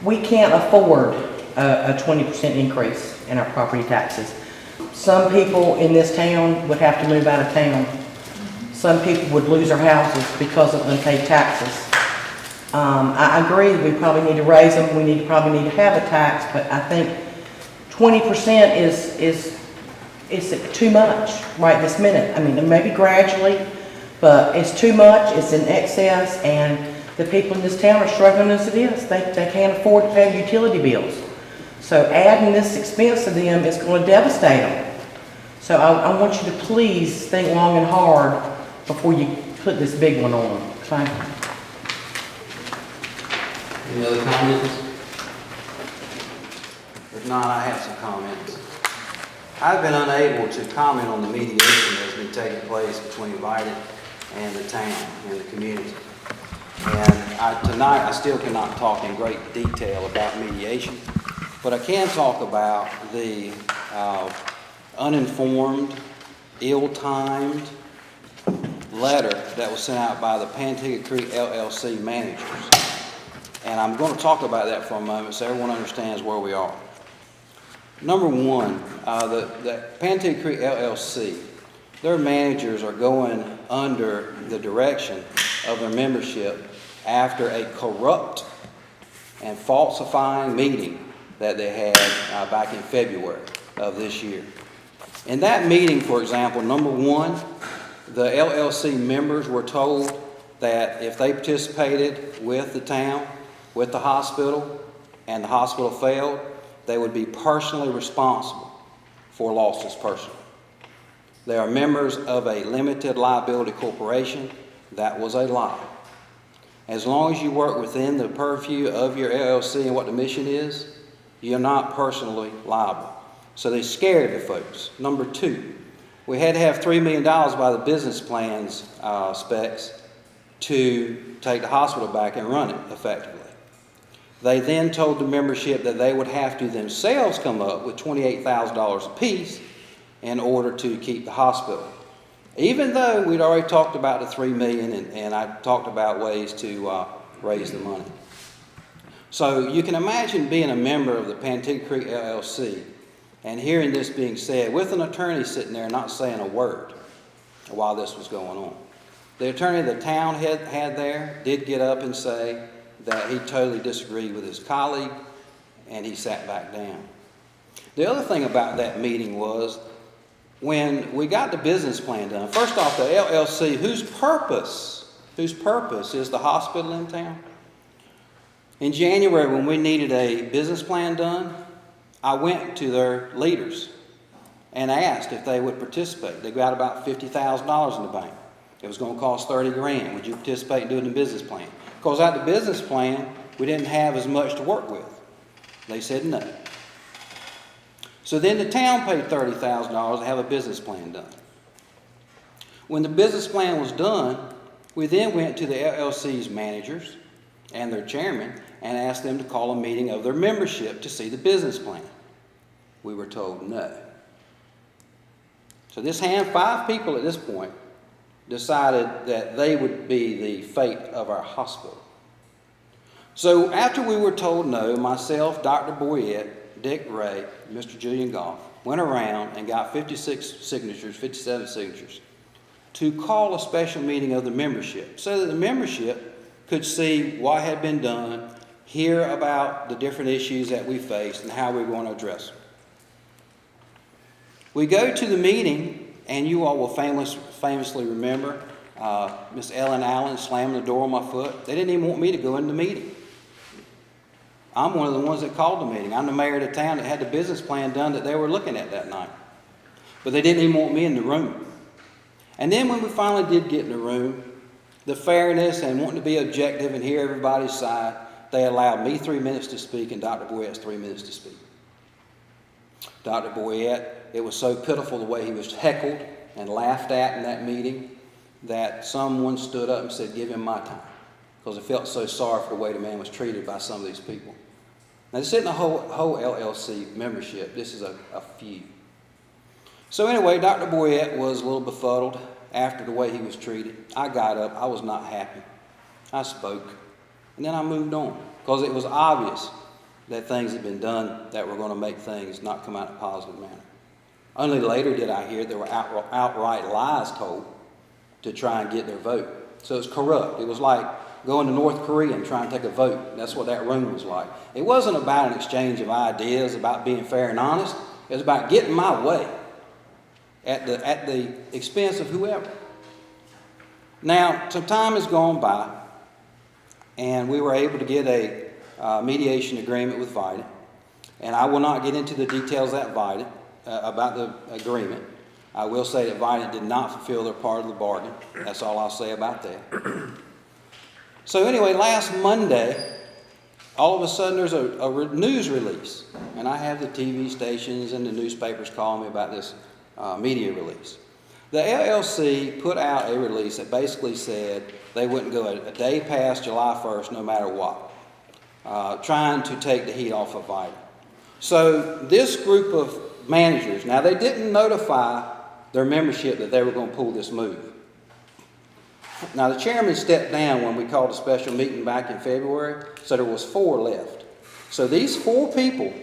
we can't afford a 20% increase in our property taxes. Some people in this town would have to move out of town. Some people would lose their houses because of unpaid taxes. I agree that we probably need to raise them. We probably need to have a tax, but I think 20% is too much right this minute. I mean, maybe gradually, but it's too much. It's in excess, and the people in this town are struggling as it is. They can't afford to pay utility bills. So adding this expense to them is going to devastate them. So I want you to please think long and hard before you put this big one on them. Thank you. Any other comments? If not, I have some comments. I've been unable to comment on the mediation that's been taking place between Vidant and the town and the community. And tonight I still cannot talk in great detail about mediation, but I can talk about the uninformed, ill-timed letter that was sent out by the Pantego Creek LLC managers. And I'm going to talk about that for a moment so everyone understands where we are. Number one, the Pantego Creek LLC, their managers are going under the direction of their membership after a corrupt and falsifying meeting that they had back in February of this year. In that meeting, for example, number one, the LLC members were told that if they participated with the town, with the hospital, and the hospital failed, they would be personally responsible for losses personally. They are members of a limited liability corporation. That was a lie. As long as you work within the purview of your LLC and what the mission is, you're not personally liable. So they scared the folks. Number two, we had to have $3 million by the business plans specs to take the hospital back and run it effectively. They then told the membership that they would have to themselves come up with $28,000 apiece in order to keep the hospital. Even though we'd already talked about the $3 million and I talked about ways to raise the money. So you can imagine being a member of the Pantego Creek LLC and hearing this being said with an attorney sitting there not saying a word while this was going on. The attorney the town had there did get up and say that he totally disagreed with his colleague, and he sat back down. The other thing about that meeting was when we got the business plan done, first off, the LLC, whose purpose is the hospital in town. In January, when we needed a business plan done, I went to their leaders and asked if they would participate. They got about $50,000 in the bank. It was going to cost $30,000. Would you participate in doing the business plan? Because out of the business plan, we didn't have as much to work with. They said no. So then the town paid $30,000 to have a business plan done. When the business plan was done, we then went to the LLC's managers and their chairman and asked them to call a meeting of their membership to see the business plan. We were told no. So this 5 people at this point decided that they would be the fate of our hospital. So after we were told no, myself, Dr. Boyette, Dick Ray, Mr. Julian Goff, went around and got 57 signatures, to call a special meeting of the membership so that the membership could see what had been done, hear about the different issues that we faced and how we were going to address them. We go to the meeting, and you all will famously remember Miss Ellen Allen slamming the door on my foot. They didn't even want me to go in the meeting. I'm one of the ones that called the meeting. I'm the mayor of the town that had the business plan done that they were looking at that night. But they didn't even want me in the room. And then when we finally did get in the room, the fairness and wanting to be objective and hear everybody's side, they allowed me 3 minutes to speak and Dr. Boyette's 3 minutes to speak. Dr. Boyette, it was so pitiful the way he was heckled and laughed at in that meeting that someone stood up and said, "Give him my time," because I felt so sorry for the way the man was treated by some of these people. Now, this isn't the whole LLC membership. This is a few. So anyway, Dr. Boyette was a little befuddled after the way he was treated. I got up. I was not happy. I spoke. And then I moved on because it was obvious that things had been done that were going to make things not come out in a positive manner. Only later did I hear there were outright lies told to try and get their vote. So it's corrupt. It was like going to North Korea and trying to take a vote. That's what that room was like. It wasn't about an exchange of ideas, about being fair and honest. It was about getting my way at the expense of whoever. Now, some time has gone by, and we were able to get a mediation agreement with Vidant. And I will not get into the details of that Vidant, about the agreement. I will say that Vidant did not fulfill their part of the bargain. That's all I'll say about that. So anyway, last Monday, all of a sudden there's a news release. And I have the TV stations and the newspapers calling me about this media release. The LLC put out a release that basically said they wouldn't go a day past July 1st no matter what, trying to take the heat off of Vidant. So this group of managers, now they didn't notify their membership that they were going to pull this move. Now the chairman stepped down when we called a special meeting back in February, so there was 4 left. So these 4 people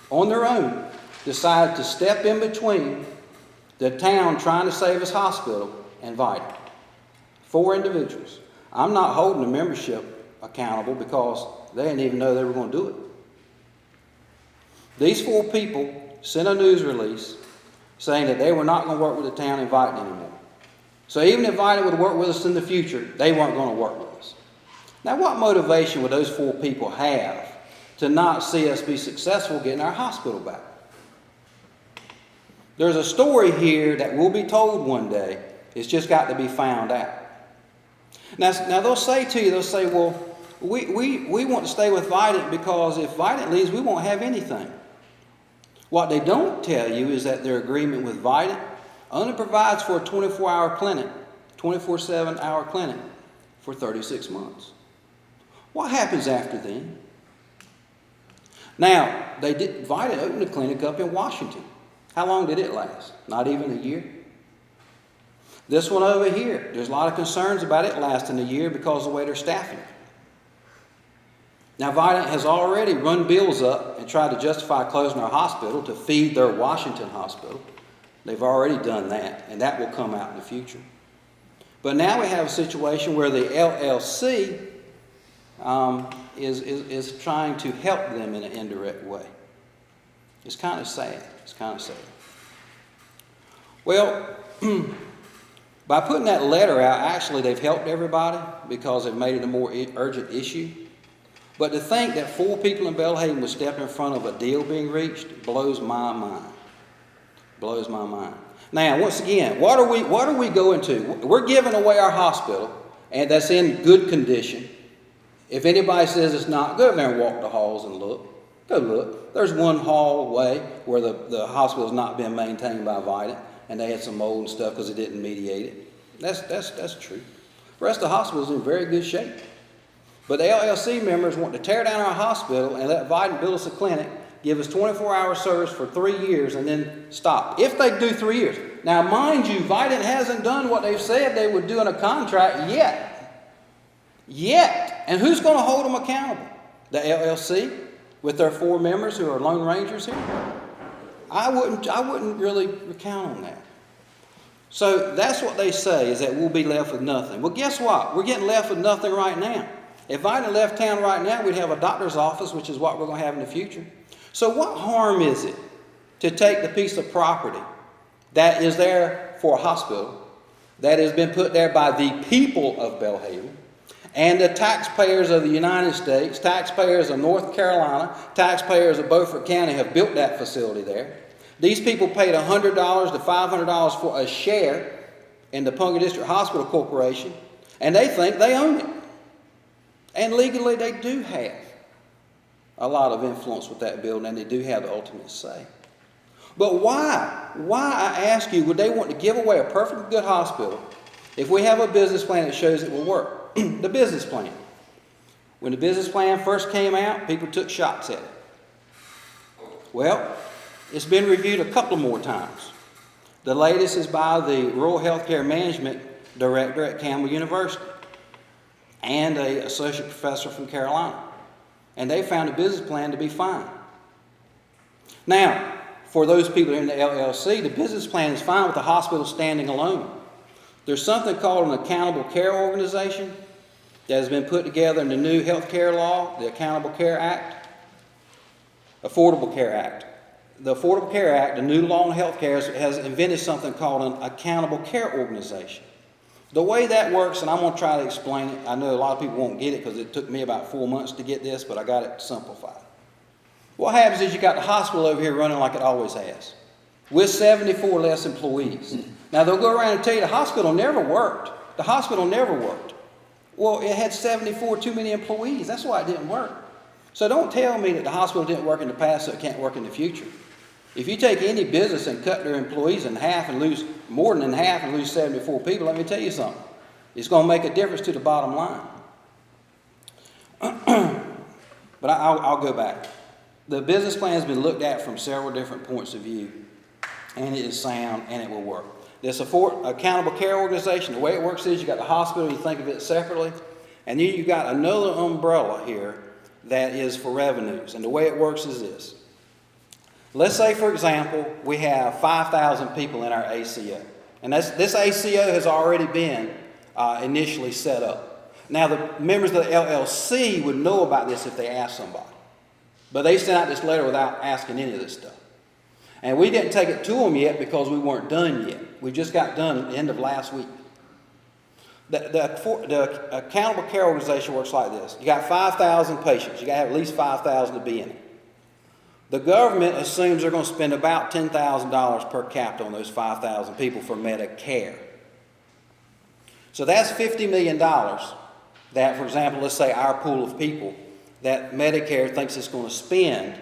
on their own decided to step in between the town trying to save his hospital and Vidant. 4 individuals. I'm not holding the membership accountable because they didn't even know they were going to do it. These 4 people sent a news release saying that they were not going to work with the town in Vidant anymore. So even if Vidant would work with us in the future, they weren't going to work with us. Now what motivation would those 4 people have to not see us be successful getting our hospital back? There's a story here that will be told one day. It's just got to be found out. Now they'll say to you, well, we want to stay with Vidant because if Vidant leaves, we won't have anything. What they don't tell you is that their agreement with Vidant only provides for a 24-hour clinic, 24/7-hour clinic for 36 months. What happens after then? Now, Vidant opened a clinic up in Washington. How long did it last? Not even a year. This one over here, there's a lot of concerns about it lasting a year because of the way they're staffing it. Now, Vidant has already run bills up and tried to justify closing our hospital to feed their Washington hospital. They've already done that, and that will come out in the future. But now we have a situation where the LLC is trying to help them in an indirect way. It's kind of sad. It's kind of sad. Well, by putting that letter out, actually they've helped everybody because they've made it a more urgent issue. But to think that 4 people in Belhaven would step in front of a deal being reached blows my mind. Blows my mind. Now, once again, what are we going to? We're giving away our hospital, and that's in good condition. If anybody says it's not, go over there and walk the halls and look. Go look. There's one hallway where the hospital's not been maintained by Vidant, and they had some mold and stuff because it didn't mediate it. That's true. The rest of the hospital's in very good shape. But the LLC members want to tear down our hospital and let Vidant build us a clinic, give us 24-hour service for 3 years, and then stop. If they do 3 years. Now, mind you, Vidant hasn't done what they've said they would do in a contract yet. And who's going to hold them accountable? The LLC with their 4 members who are Lone Rangers here? I wouldn't really recount on that. So that's what they say, is that we'll be left with nothing. Well, guess what? We're getting left with nothing right now. If Vidant left town right now, we'd have a doctor's office, which is what we're going to have in the future. So what harm is it to take the piece of property that is there for a hospital, that has been put there by the people of Belhaven, and the taxpayers of the United States, taxpayers of North Carolina, taxpayers of Beaufort County have built that facility there. These people paid $100 to $500 for a share in the Punga District Hospital Corporation, and they think they own it. And legally they do have a lot of influence with that building, and they do have the ultimate say. But why? Why, I ask you, would they want to give away a perfectly good hospital if we have a business plan that shows it will work? The business plan. When the business plan first came out, people took shots at it. Well, it's been reviewed a couple more times. The latest is by the Rural Healthcare Management Director at Campbell University and an associate professor from Carolina. and they found the business plan to be fine. Now, for those people in the LLC, the business plan is fine with the hospital standing alone. There's something called an accountable care organization that has been put together in the new health care law, the Affordable Care Act. The Affordable Care Act, the new law on health care, has invented something called an accountable care organization. The way that works, and I'm going to try to explain it. I know a lot of people won't get it because it took me about 4 months to get this, but I got it simplified. What happens is you got the hospital over here running like it always has, with 74 less employees. Now, they'll go around and tell you the hospital never worked. The hospital never worked. Well, it had 74 too many employees. That's why it didn't work. So don't tell me that the hospital didn't work in the past so it can't work in the future. If you take any business and cut their employees in half and lose more than in half and lose 74 people, let me tell you something. It's going to make a difference to the bottom line. But I'll go back. The business plan has been looked at from several different points of view, and it is sound and it will work. This accountable care organization, the way it works is you got the hospital, you think of it separately, and then you got another umbrella here that is for revenues. And the way it works is this. Let's say, for example, we have 5,000 people in our ACO. And this ACO has already been initially set up. Now, the members of the LLC would know about this if they asked somebody. But they sent out this letter without asking any of this stuff. And we didn't take it to them yet because we weren't done yet. We just got done at the end of last week. The accountable care organization works like this. You got 5,000 patients. You got to have at least 5,000 to be in it. The government assumes they're going to spend about $10,000 per capita on those 5,000 people for Medicare. So that's $50 million that, for example, let's say our pool of people that Medicare thinks it's going to spend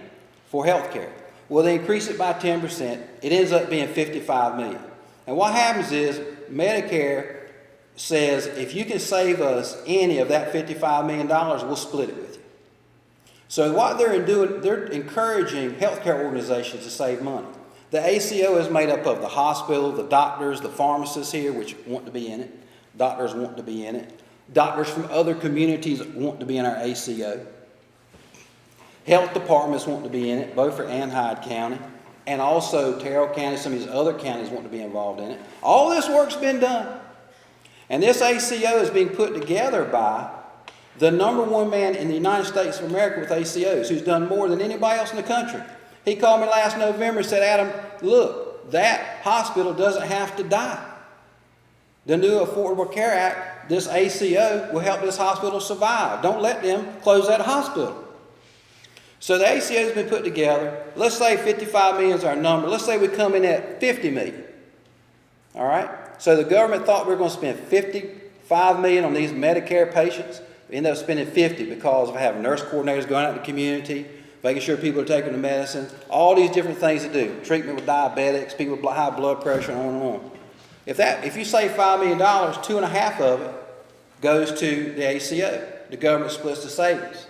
for health care. Well, they increase it by 10%. It ends up being $55 million. And what happens is Medicare says, if you can save us any of that $55 million, we'll split it with you. So what they're doing, they're encouraging healthcare organizations to save money. The ACO is made up of the hospital, the doctors, the pharmacists here, which want to be in it. Doctors want to be in it. Doctors from other communities want to be in our ACO. Health departments want to be in it, both for and Hyde County, and also Terrell County, some of these other counties want to be involved in it. All this work's been done. And this ACO is being put together by the #1 man in the United States of America with ACOs, who's done more than anybody else in the country. He called me last November and said, Adam, look, that hospital doesn't have to die. The new Affordable Care Act, this ACO will help this hospital survive. Don't let them close that hospital. So the ACO has been put together. Let's say 55 million is our number. Let's say we come in at 50 million. All right? So the government thought we were going to spend 55 million on these Medicare patients. We ended up spending 50 because of having nurse coordinators going out in the community, making sure people are taking the medicine, all these different things to do. Treatment with diabetics, people with high blood pressure, and on and on. If you save $5 million, 2.5 of it goes to the ACO. The government splits the savings.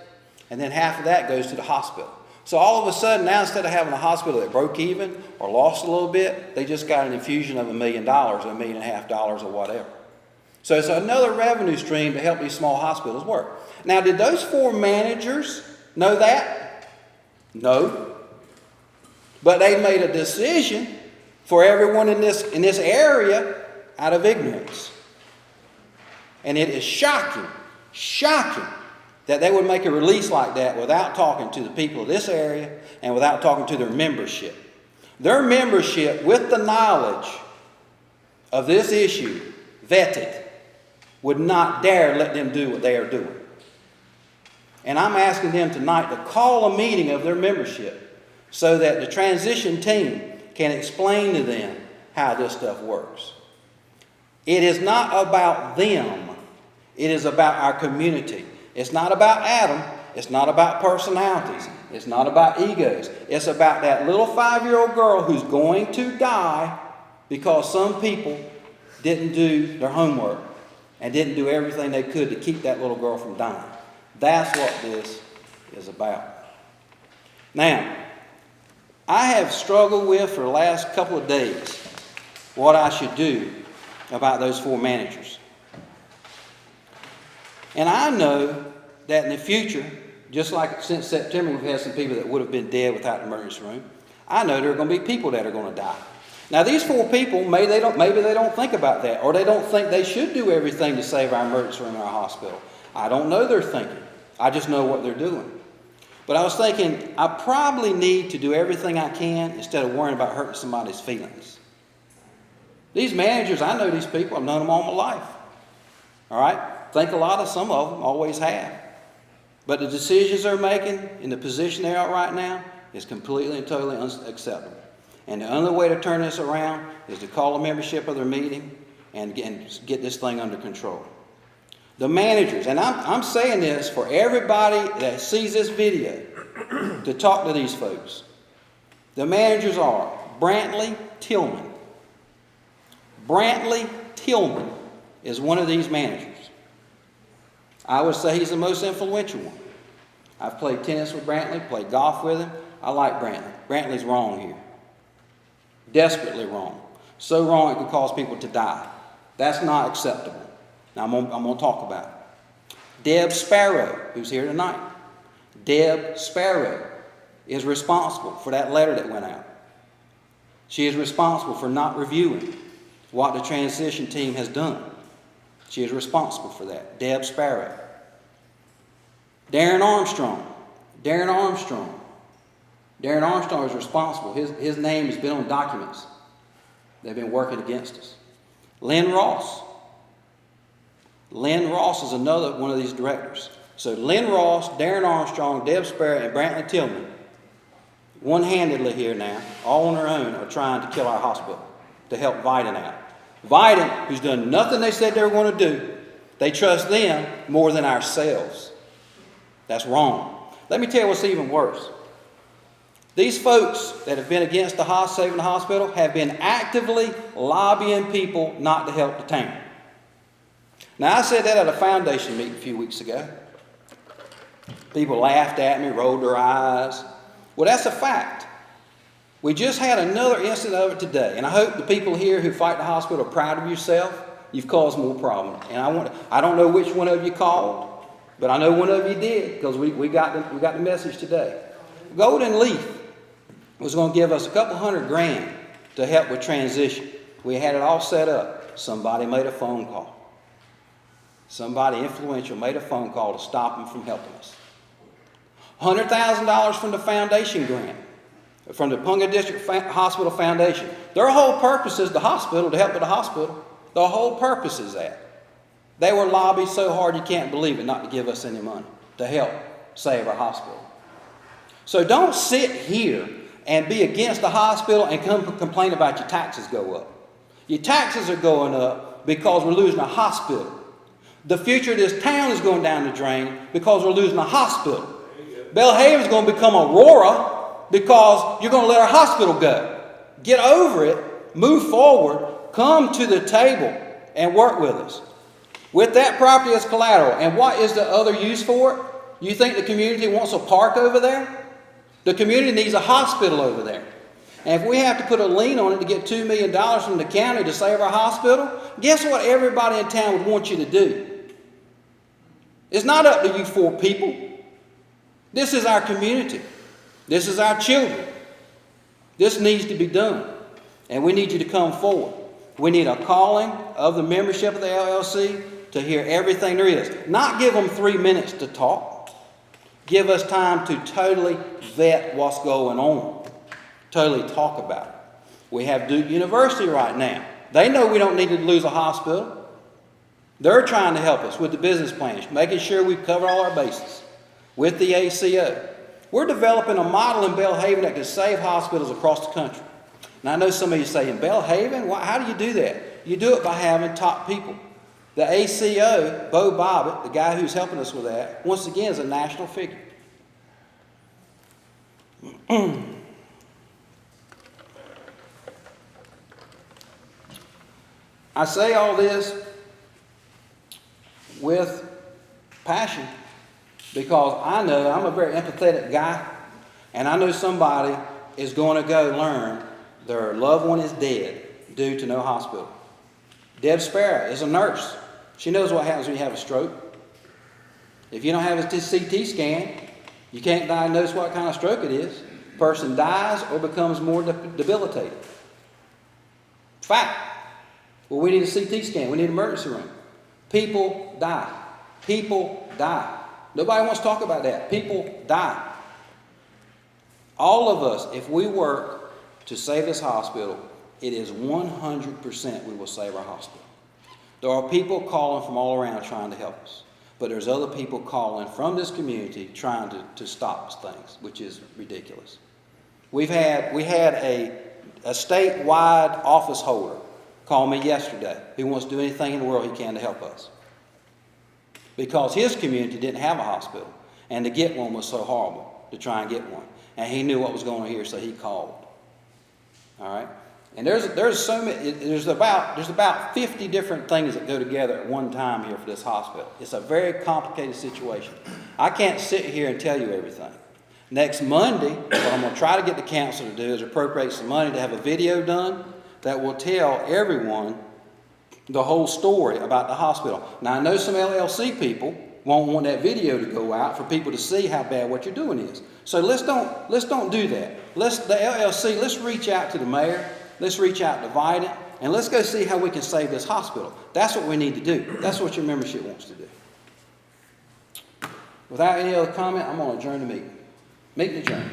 And then half of that goes to the hospital. So all of a sudden, now instead of having a hospital that broke even or lost a little bit, they just got an infusion of $1 million or $1.5 million or whatever. So it's another revenue stream to help these small hospitals work. Now, did those 4 managers know that? No. But they made a decision for everyone in this area out of ignorance. And it is shocking that they would make a release like that without talking to the people of this area and without talking to their membership. Their membership, with the knowledge of this issue, vetted, would not dare let them do what they are doing. And I'm asking them tonight to call a meeting of their membership so that the transition team can explain to them how this stuff works. It is not about them. It is about our community. It's not about Adam. It's not about personalities. It's not about egos. It's about that little 5-year-old girl who's going to die because some people didn't do their homework and didn't do everything they could to keep that little girl from dying. That's what this is about. Now, I have struggled with for the last couple of days what I should do about those 4 managers. And I know that in the future, just like since September, we've had some people that would have been dead without the emergency room. I know there are going to be people that are going to die. Now, these 4 people, maybe they don't think about that, or they don't think they should do everything to save our emergency room in our hospital. I don't know their thinking. I just know what they're doing. But I was thinking, I probably need to do everything I can instead of worrying about hurting somebody's feelings. These managers, I know these people. I've known them all my life. All right? Think a lot of some of them, always have. But the decisions they're making in the position they are right now is completely and totally unacceptable. And the only way to turn this around is to call a membership of their meeting and get this thing under control. The managers, and I'm saying this for everybody that sees this video to talk to these folks. The managers are Brantley Tillman. Brantley Tillman is one of these managers. I would say he's the most influential one. I've played tennis with Brantley, played golf with him. I like Brantley. Brantley's wrong here. Desperately wrong. So wrong it could cause people to die. That's not acceptable. Now I'm going to talk about it. Deb Sparrow, who's here tonight. Deb Sparrow is responsible for that letter that went out. She is responsible for not reviewing what the transition team has done. She is responsible for that. Deb Sparrow. Darren Armstrong. Darren Armstrong is responsible. His name has been on documents. They've been working against us. Lynn Ross. Lynn Ross is another one of these directors. So Lynn Ross, Darren Armstrong, Deb Sparrow, and Brantley Tillman, one-handedly here now, all on their own, are trying to kill our hospital to help Vidant out. Vidant, who's done nothing they said they were going to do, they trust them more than ourselves. That's wrong. Let me tell you what's even worse. These folks that have been against saving the hospital have been actively lobbying people not to help the town. Now, I said that at a foundation meeting a few weeks ago. People laughed at me, rolled their eyes. Well, that's a fact. We just had another incident of it today, and I hope the people here who fight the hospital are proud of yourself. You've caused more problems. And I don't know which one of you called, but I know one of you did, because we got the message today. Golden Leaf was going to give us $200,000 to help with transition. We had it all set up. Somebody made a phone call. Somebody influential made a phone call to stop them from helping us. $100,000 from the foundation grant, from the Punga District Hospital Foundation. Their whole purpose is the hospital, to help with the hospital. The whole purpose is that. They were lobbied so hard you can't believe it not to give us any money to help save our hospital. So don't sit here and be against the hospital and come complain about your taxes go up. Your taxes are going up because we're losing a hospital. The future of this town is going down the drain because we're losing a hospital. Belhaven is going to become Aurora because you're going to let our hospital go. Get over it, move forward, come to the table and work with us. With that property as collateral, and what is the other use for it? You think the community wants a park over there? The community needs a hospital over there. And if we have to put a lien on it to get $2 million from the county to save our hospital, guess what everybody in town would want you to do? It's not up to you 4 people. This is our community. This is our children. This needs to be done. And we need you to come forward. We need a calling of the membership of the LLC to hear everything there is. Not give them 3 minutes to talk. Give us time to totally vet what's going on. Totally talk about it. We have Duke University right now. They know we don't need to lose a hospital. They're trying to help us with the business plans, making sure we cover all our bases with the ACO. We're developing a model in Belhaven that can save hospitals across the country. Now, I know some of you say, in Belhaven, how do you do that? You do it by having top people. The ACO, Bo Bobbitt, the guy who's helping us with that, once again is a national figure. I say all this with passion because I know I'm a very empathetic guy, and I know somebody is going to go learn their loved one is dead due to no hospital. Deb Sparrow is a nurse. She knows what happens when you have a stroke. If you don't have a CT scan, You can't diagnose what kind of stroke it is. Person dies or becomes more debilitated. Fact. Well, we need a CT scan. We need an emergency room. People die. People die. Nobody wants to talk about that. People die. All of us, if we work to save this hospital, it is 100% we will save our hospital. There are people calling from all around trying to help us. But there's other people calling from this community trying to stop things, which is ridiculous. We had a statewide office holder call me yesterday who wants to do anything in the world he can to help us. Because his community didn't have a hospital, and to get one was so horrible, to try and get one. And he knew what was going on here, so he called. All right? And there's so many, there's about 50 different things that go together at one time here for this hospital. It's a very complicated situation. I can't sit here and tell you everything. Next Monday, what I'm going to try to get the council to do is appropriate some money to have a video done that will tell everyone the whole story about the hospital. Now, I know some LLC people won't want that video to go out for people to see how bad what you're doing is. So let's don't do that. The LLC, let's reach out to the mayor. Let's reach out to Vidant, and let's go see how we can save this hospital. That's what we need to do. That's what your membership wants to do. Without any other comment, I'm going to adjourn the meeting. Meeting adjourned.